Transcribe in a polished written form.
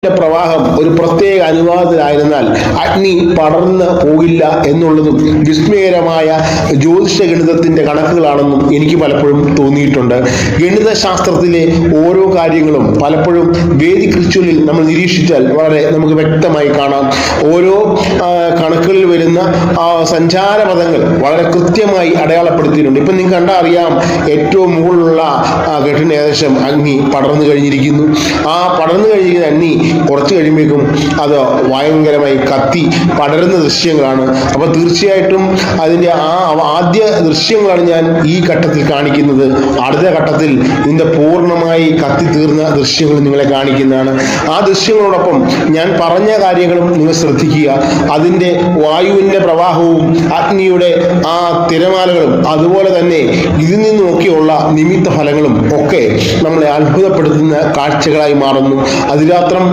പ്രവാഹം ഒരു പ്രത്യേക അനുപാതത്തിലായിരുന്നാൽ അഗ്നി പടർന്ന് പോകില്ല എന്നുള്ളതും വിസ്മയകരമായ ജ്യോതിഷ ഗണിതത്തിന്റെ കണക്കുകളാണെന്നും എനിക്ക് പലപ്പോഴും തോന്നിയിട്ടുണ്ട്. ഗണിതശാസ്ത്രത്തിലെ ഓരോ കാര്യങ്ങളും പലപ്പോഴും വേദിക് റിച്വലിൽ നമ്മൾ നിരീക്ഷിച്ചാൽ വളരെ നമുക്ക് വ്യക്തമായി കാണാം. ഓരോ കണക്കുകളിൽ വരുന്ന സഞ്ചാരപഥങ്ങൾ വളരെ കൃത്യമായി അടയാളപ്പെടുത്തിയിട്ടുണ്ട്. ഇപ്പം നിങ്ങൾക്ക് കണ്ടാൽ അറിയാം, ഏറ്റവും മുകളിലുള്ള ഘട്ടന ഏകദേശം അഗ്നി പടർന്നു കഴിഞ്ഞിരിക്കുന്നു. ആ പടർന്നു കഴിഞ്ഞിരിക്കുന്ന അഗ്നി കുറച്ച് കഴിയുമ്പോഴേക്കും അത് ഭയങ്കരമായി കത്തി പടരുന്ന ദൃശ്യങ്ങളാണ്. അപ്പൊ തീർച്ചയായിട്ടും അതിന്റെ ആദ്യ ദൃശ്യങ്ങളാണ് ഞാൻ ഈ ഘട്ടത്തിൽ കാണിക്കുന്നത്. അടുത്ത ഘട്ടത്തിൽ ഇതിന്റെ പൂർണ്ണമായി കത്തിത്തീർന്ന ദൃശ്യങ്ങൾ നിങ്ങളെ കാണിക്കുന്നതാണ്. ആ ദൃശ്യങ്ങളോടൊപ്പം ഞാൻ പറഞ്ഞ കാര്യങ്ങളും നിങ്ങൾ ശ്രദ്ധിക്കുക. അതിന്റെ വായുവിന്റെ പ്രവാഹവും അഗ്നിയുടെ ആ തിരമാലകളും അതുപോലെ തന്നെ ഇതിൽ നിന്നുമൊക്കെയുള്ള നിമിത്ത ഫലങ്ങളും ഒക്കെ നമ്മളെ അത്ഭുതപ്പെടുത്തുന്ന കാഴ്ചകളായി മാറുന്നു. അതിരാത്രം